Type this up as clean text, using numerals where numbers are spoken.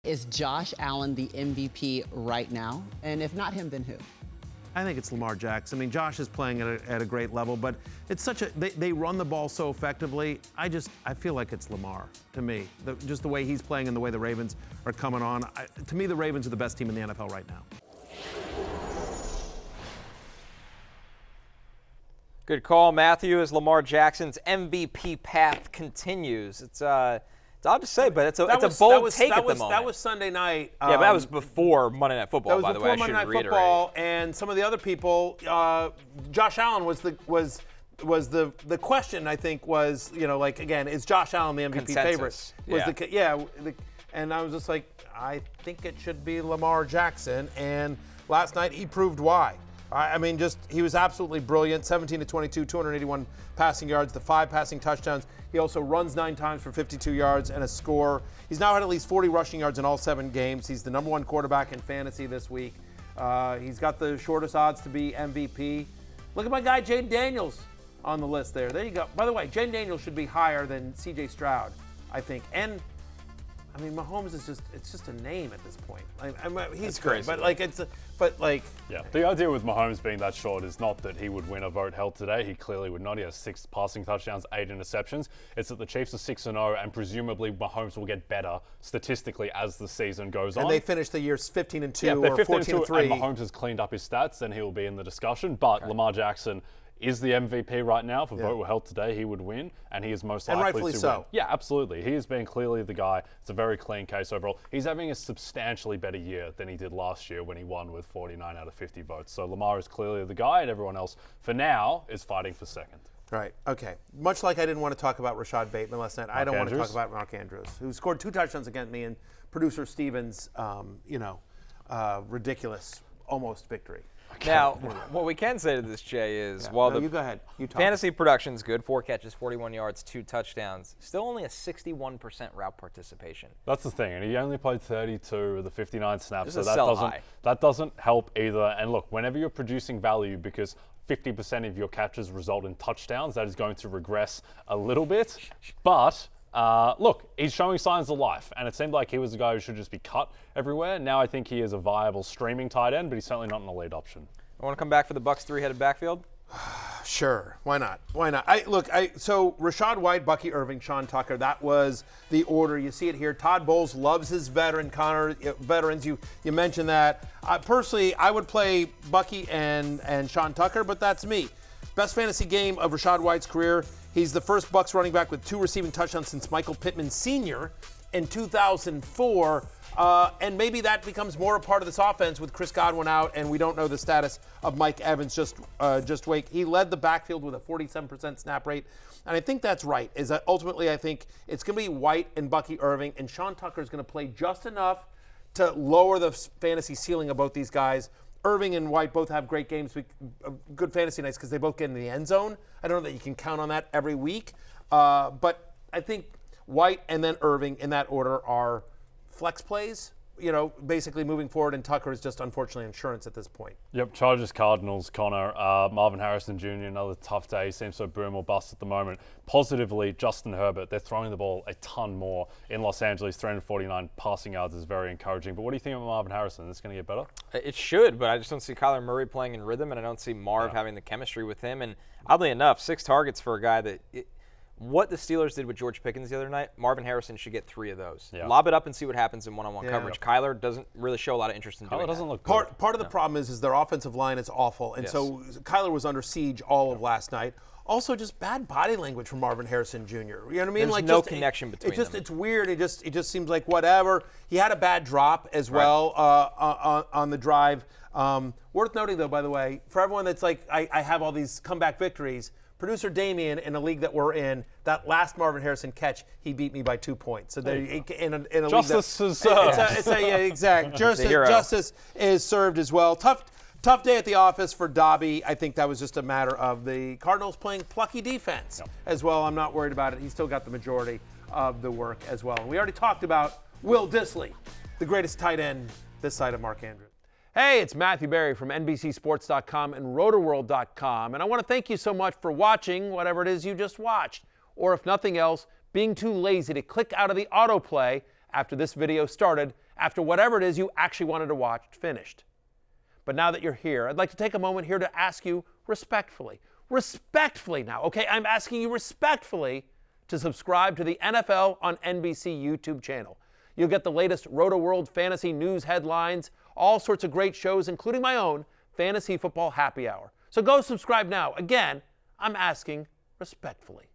Is Josh Allen the MVP right now? And if not him, then who? I think it's Lamar Jackson. I mean, Josh is playing at a great level, but it's such a they run the ball so effectively. I feel like it's Lamar to me. Just the way he's playing and the way the Ravens are coming on. To me, the Ravens are the best team in the NFL right now. Good call, Matthew, as Lamar Jackson's MVP path continues. It's odd to say, but it's a bold take at the moment. That was Sunday night. Yeah, but that was before Monday Night Football, by the way. That was before Monday Night Football, and some of the other people, Josh Allen was the question, I think, was, again, is Josh Allen the MVP favorite? And I was just like, I think it should be Lamar Jackson, and last night he proved why. I mean, he was absolutely brilliant. 17 to 22, 281 passing yards, the 5 passing touchdowns. He also runs 9 times for 52 yards and a score. He's now had at least 40 rushing yards in all 7 games. He's the number 1 quarterback in fantasy this week. He's got the shortest odds to be MVP. Look at my guy, Jaden Daniels, on the list there. There you go. By the way, Jaden Daniels should be higher than C.J. Stroud, I think. And I mean, Mahomes is just a name at this point. He's great, but the idea with Mahomes being that short is not that he would win a vote held today. He clearly would not. He has 6 passing touchdowns, 8 interceptions. It's that the Chiefs are 6-0, and presumably Mahomes will get better statistically as the season goes on. And they finished the year 15-2 or 14-3. And Mahomes has cleaned up his stats, then he'll be in the discussion. But Lamar Jackson is the MVP right now. If a vote were held today, he would win, and he is most likely to win. And rightfully so. Yeah, absolutely. He has been clearly the guy. It's a very clean case overall. He's having a substantially better year than he did last year when he won with 49 out of 50 votes. So Lamar is clearly the guy, and everyone else, for now, is fighting for second. Right. Okay. Much like I didn't want to talk about Rashad Bateman last night, I don't want to talk about Mark Andrews, who scored 2 touchdowns against me in producer Steven's, ridiculous almost victory. Now, what we can say to this, Jay, is you go ahead. You talk. Fantasy production's good, 4 catches, 41 yards, 2 touchdowns, still only a 61% route participation. That's the thing, and he only played 32 of the 59 snaps, so that doesn't help either. And look, whenever you're producing value, because 50% of your catches result in touchdowns, that is going to regress a little bit. But look, he's showing signs of life, and it seemed like he was a guy who should just be cut everywhere. Now I think he is a viable streaming tight end, but he's certainly not an elite option. I want to come back for the Bucs' 3-headed backfield? Sure. Why not? So Rachaad White, Bucky Irving, Sean Tucker, that was the order. You see it here. Todd Bowles loves his veterans. You mentioned that. Personally, I would play Bucky and Sean Tucker, but that's me. Best fantasy game of Rachaad White's career. He's the first Bucs running back with 2 receiving touchdowns since Michael Pittman Sr. in 2004. And maybe that becomes more a part of this offense with Chris Godwin out, and we don't know the status of Mike Evans. Just wait. He led the backfield with a 47% snap rate, and I think that's right. Is that ultimately I think it's going to be White and Bucky Irving, and Sean Tucker is going to play just enough to lower the fantasy ceiling of both these guys. Irving and White both have great games, good fantasy nights because they both get in the end zone. I don't know that you can count on that every week, but I think White and then Irving in that order are flex plays, basically moving forward, and Tucker is just unfortunately insurance at this point. Yep, Chargers, Cardinals, Connor, Marvin Harrison Jr., another tough day. Seems so boom or bust at the moment. Positively, Justin Herbert, they're throwing the ball a ton more in Los Angeles. 349 passing yards is very encouraging. But what do you think of Marvin Harrison? Is this going to get better? It should, but I just don't see Kyler Murray playing in rhythm, and I don't see Marv having the chemistry with him. And oddly enough, 6 targets for a guy that what the Steelers did with George Pickens the other night, Marvin Harrison should get 3 of those. Yeah. Lob it up and see what happens in one-on-one coverage. Kyler doesn't really show a lot of interest in doing that. Doesn't look good. Part of the problem is their offensive line is awful, and so Kyler was under siege all of last night. Also, just bad body language from Marvin Harrison Jr. You know what I mean? There's no connection between them. It's weird. It just seems like whatever. He had a bad drop as well on the drive. Worth noting, though, by the way, for everyone that's like, I have all these comeback victories. Producer Damien, in a league that we're in, that last Marvin Harrison catch, he beat me by 2 points. So in a justice league is served. Exact. Justice is served as well. Tough day at the office for Dobby. I think that was just a matter of the Cardinals playing plucky defense as well. I'm not worried about it. He's still got the majority of the work as well. And we already talked about Will Dissly, the greatest tight end this side of Mark Andrews. Hey, it's Matthew Berry from NBCSports.com and Rotoworld.com, and I want to thank you so much for watching whatever it is you just watched, or if nothing else, being too lazy to click out of the autoplay after this video started, after whatever it is you actually wanted to watch finished. But now that you're here, I'd like to take a moment here to ask you respectfully now, okay? I'm asking you respectfully to subscribe to the NFL on NBC YouTube channel. You'll get the latest Roto-World fantasy news headlines, all sorts of great shows, including my own Fantasy Football Happy Hour. So go subscribe now. Again, I'm asking respectfully.